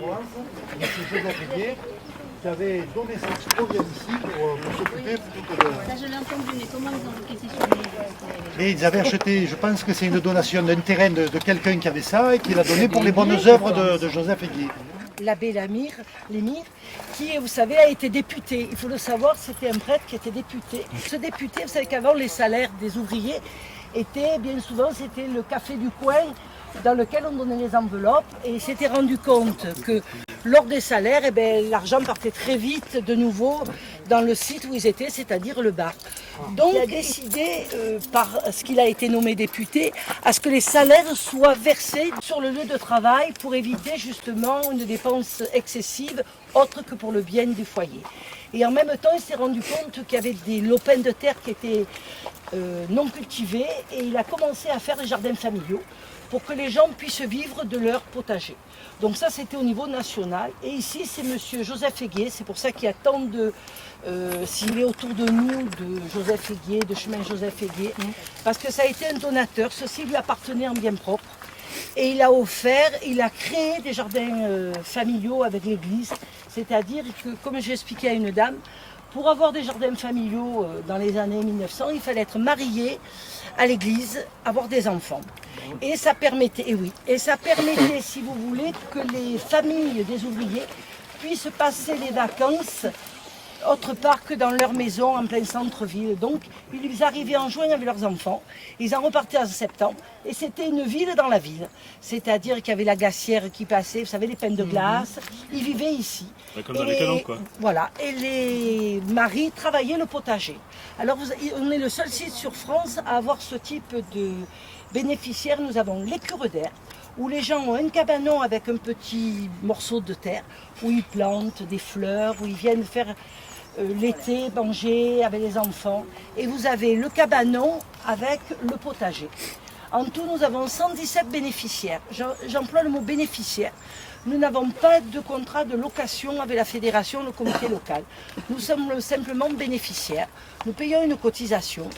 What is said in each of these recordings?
Françoise, M. Joseph Gué, qui avait donné cette provienne ici pour s'occuper plutôt que de... Ça je l'ai entendu, mais comment ils ont réquisitionné Et ils avaient acheté, je pense que c'est une donation d'un terrain de quelqu'un qui avait ça et qui l'a donné pour les bonnes œuvres de Joseph Gué. L'abbé Lémire, qui, vous savez, a été député. Il faut le savoir, c'était un prêtre qui était député. Ce député, vous savez qu'avant, les salaires des ouvriers étaient, bien souvent, c'était le café du coin dans lequel on donnait les enveloppes. Et il s'était rendu compte que lors des salaires, l'argent partait très vite de nouveau dans le site où ils étaient, c'est-à-dire le bar. Donc, il a décidé, par ce qu'il a été nommé député, à ce que les salaires soient versés sur le lieu de travail pour éviter justement une dépense excessive, autre que pour le bien du foyer. Et en même temps, il s'est rendu compte qu'il y avait des lopins de terre qui étaient non cultivés et il a commencé à faire des jardins familiaux pour que les gens puissent vivre de leur potager. Donc ça, c'était au niveau national. Et ici, c'est M. Joseph Gué. C'est pour ça qu'il y a tant de... s'il est autour de nous, de Joseph Gué, de chemin Joseph Gué, parce que ça a été un donateur. Ceci lui appartenait en bien propre. Et il a offert, il a créé des jardins familiaux avec l'église. C'est-à-dire que, comme j'ai expliqué à une dame, pour avoir des jardins familiaux dans les années 1900, il fallait être marié à l'église, avoir des enfants. Et ça permettait, si vous voulez, que les familles des ouvriers puissent passer les vacances autre part que dans leur maison en plein centre-ville. Donc, ils arrivaient en juin avec leurs enfants, ils en repartaient en septembre, et c'était une ville dans la ville. C'est-à-dire qu'il y avait la glacière qui passait, vous savez, les pains de glace, ils vivaient ici. Comme dans les calanques, quoi. Voilà, et les maris travaillaient le potager. Alors, on est le seul site sur France à avoir ce type de bénéficiaires. Nous avons les cures d'air, où les gens ont un cabanon avec un petit morceau de terre, où ils plantent des fleurs, où ils viennent faire l'été, manger avec les enfants. Et vous avez le cabanon avec le potager. En tout, nous avons 117 bénéficiaires. J'emploie le mot bénéficiaire. Nous n'avons pas de contrat de location avec la fédération, le comité local. Nous sommes simplement bénéficiaires. Nous payons une cotisation.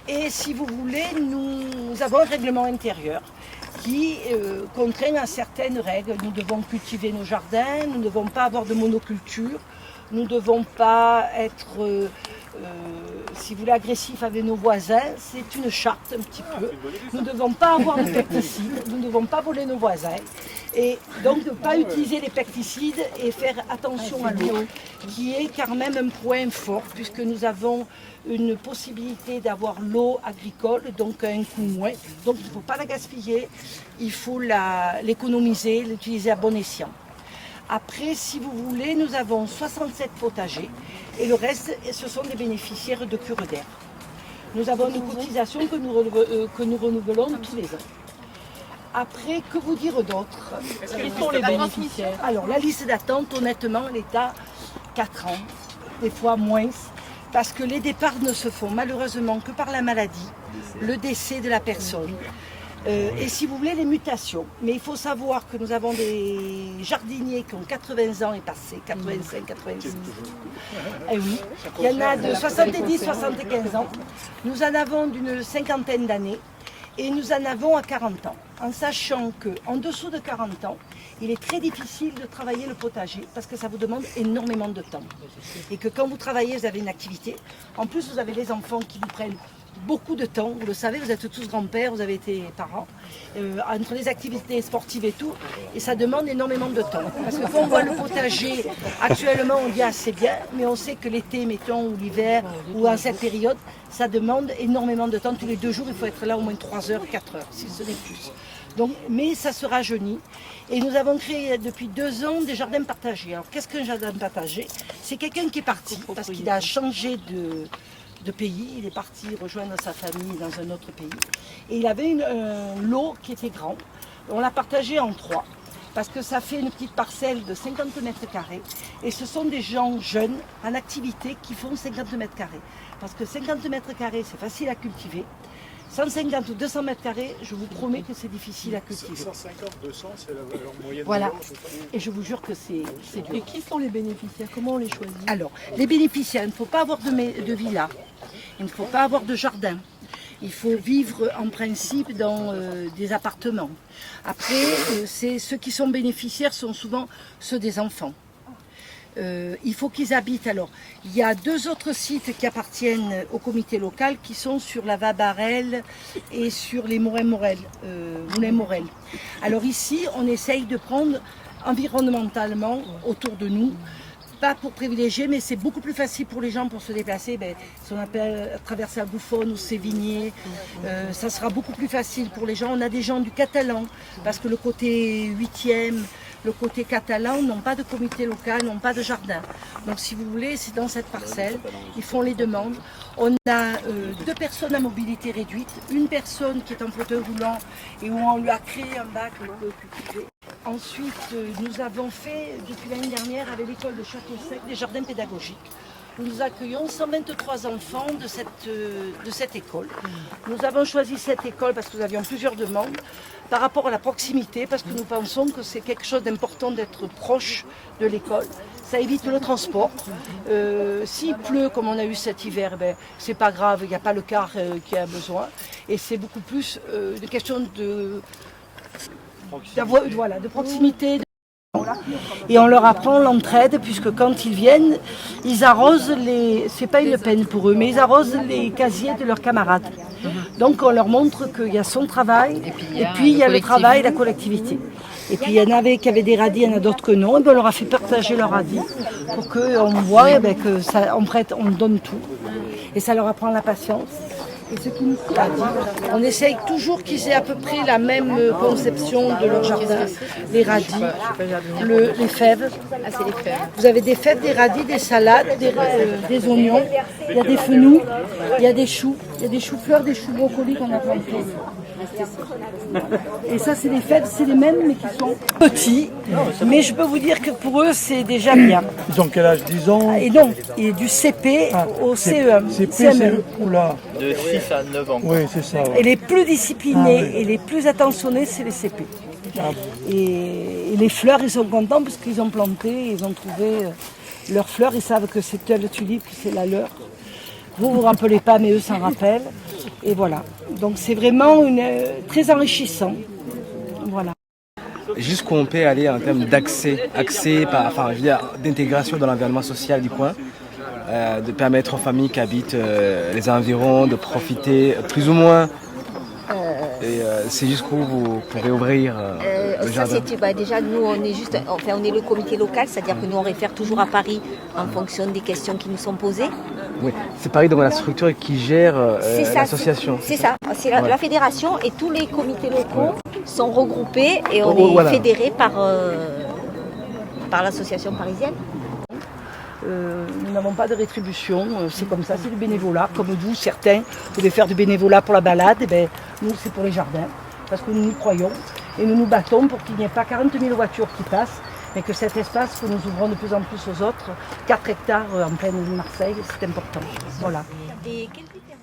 Et si vous voulez, nous avons un règlement intérieur qui contraint à certaines règles. Nous devons cultiver nos jardins, nous ne devons pas avoir de monoculture, nous ne devons pas être, si vous voulez, agressifs avec nos voisins. C'est une charte un petit peu. Nous ne devons pas avoir de pesticides, nous ne devons pas voler nos voisins. Et donc ne pas utiliser les pesticides et faire attention à l'eau, qui est quand même un point fort, puisque nous avons une possibilité d'avoir l'eau agricole, donc à un coût moins. Donc il ne faut pas la gaspiller, il faut l'économiser, l'utiliser à bon escient. Après, si vous voulez, nous avons 67 potagers et le reste, ce sont des bénéficiaires de cure d'air. Nous avons une cotisation que nous renouvelons tous les ans. Après, que vous dire d'autre? Quels sont les bénéficiaires? Alors, la liste d'attente, honnêtement, elle est à 4 ans, des fois moins, parce que les départs ne se font malheureusement que par la maladie, le décès de la personne. Et si vous voulez, les mutations. Mais il faut savoir que nous avons des jardiniers qui ont 80 ans et passés, 85, 86. Et oui, il y en a de 70, 75 ans. Nous en avons d'une cinquantaine d'années. Et nous en avons à 40 ans, en sachant qu'en dessous de 40 ans, il est très difficile de travailler le potager parce que ça vous demande énormément de temps. Et que quand vous travaillez, vous avez une activité. En plus, vous avez les enfants qui vous prennent beaucoup de temps. Vous le savez, vous êtes tous grands-pères, vous avez été parents. Entre les activités sportives et tout, et ça demande énormément de temps. Parce que quand on voit le potager, actuellement on dit c'est bien, mais on sait que l'été, mettons, ou l'hiver, ou en cette période, ça demande énormément de temps. Tous les 2 jours, il faut être là au moins 3 heures, 4 heures, si ce n'est plus. Donc, mais ça se rajeunit. Et nous avons créé depuis 2 ans des jardins partagés. Alors, qu'est-ce qu'un jardin partagé? C'est quelqu'un qui est parti parce qu'il a changé de pays, il est parti rejoindre sa famille dans un autre pays. Et il avait un lot qui était grand. On l'a partagé en 3, parce que ça fait une petite parcelle de 50 mètres carrés. Et ce sont des gens jeunes, en activité, qui font 50 mètres carrés. Parce que 50 mètres carrés, c'est facile à cultiver. 150 ou 200 mètres carrés, je vous promets que c'est difficile à cultiver. 150, 200, c'est la valeur moyenne. Voilà, et je vous jure que c'est dur. Et qui sont les bénéficiaires? Comment on les choisit? Alors, les bénéficiaires, il ne faut pas avoir de villa, il ne faut pas avoir de jardin, Il faut vivre en principe dans des appartements. Après, ceux qui sont bénéficiaires sont souvent ceux des enfants. Il faut qu'ils habitent. Alors, il y a 2 autres sites qui appartiennent au comité local qui sont sur la Vabarelle et sur les Moulins-Morel. Alors ici, on essaye de prendre environnementalement autour de nous, pas pour privilégier, mais c'est beaucoup plus facile pour les gens pour se déplacer. Si on appelle traverser la Bouffonne ou Sévigné, ça sera beaucoup plus facile pour les gens. On a des gens du catalan, parce que le côté 8e, le côté catalan n'ont pas de comité local, n'ont pas de jardin. Donc si vous voulez, c'est dans cette parcelle, ils font les demandes. On a 2 personnes à mobilité réduite, une personne qui est en fauteuil roulant et où on lui a créé un bac où il peut cultiver. Ensuite, nous avons fait, depuis l'année dernière, avec l'école de Château-Sec, des jardins pédagogiques. Nous accueillons 123 enfants de cette école. Nous avons choisi cette école parce que nous avions plusieurs demandes par rapport à la proximité, parce que nous pensons que c'est quelque chose d'important d'être proche de l'école. Ça évite le transport. S'il pleut, comme on a eu cet hiver, c'est pas grave, il n'y a pas le car qui a besoin. Et c'est beaucoup plus de question de proximité. Et on leur apprend l'entraide, puisque quand ils viennent, ils arrosent c'est pas une peine pour eux, mais ils arrosent les casiers de leurs camarades. Donc on leur montre qu'il y a son travail, et puis il y a le travail et la collectivité. Et puis il y en avait qui avaient des radis, il y en a d'autres que non, et bien on leur a fait partager leurs radis, pour qu'on voit que ça, on donne tout. Et ça leur apprend la patience. Et ce qui nous on essaye toujours qu'ils aient à peu près la même conception de leur jardin. Les radis, les fèves. Ah, c'est les fèves. Vous avez des fèves, des radis, des salades, des oignons, il y a des fenouils, il y a des choux, il y a des choux-fleurs, des choux brocolis qu'on a plantés. Et ça, c'est les fèves, c'est les mêmes, mais qui sont petits. Mais je peux vous dire que pour eux, c'est déjà bien. Ils ont quel âge, 10 ans? Et non, il est du CP au CE1. CP, oula. De 6 à 9 ans. Oui, c'est ça. Et les plus disciplinés et les plus attentionnés, c'est les CP. Et les fleurs, ils sont contents parce qu'ils ont planté, ils ont trouvé leurs fleurs, ils savent que c'est telle tulipe, que c'est la leur. Vous vous rappelez pas, mais eux s'en rappellent. Et voilà. Donc c'est vraiment très enrichissant. Voilà. Jusqu'où on peut aller en termes d'accès, d'intégration dans l'environnement social du coin, de permettre aux familles qui habitent les environs de profiter plus ou moins. Et c'est jusqu'où vous pourrez ouvrir le jardin. Déjà, nous, on est le comité local, c'est-à-dire que nous, on réfère toujours à Paris en fonction des questions qui nous sont posées. Oui, c'est Paris, donc la structure qui gère l'association. C'est ça, c'est la fédération et tous les comités locaux sont regroupés et on est fédérés par l'association parisienne. Nous n'avons pas de rétribution, c'est comme ça, c'est du bénévolat. Comme vous, certains, vous devez faire du bénévolat pour la balade, et nous c'est pour les jardins, parce que nous y croyons et nous nous battons pour qu'il n'y ait pas 40 000 voitures qui passent, mais que cet espace que nous ouvrons de plus en plus aux autres, 4 hectares en pleine Marseille, c'est important. Voilà. Et quel critère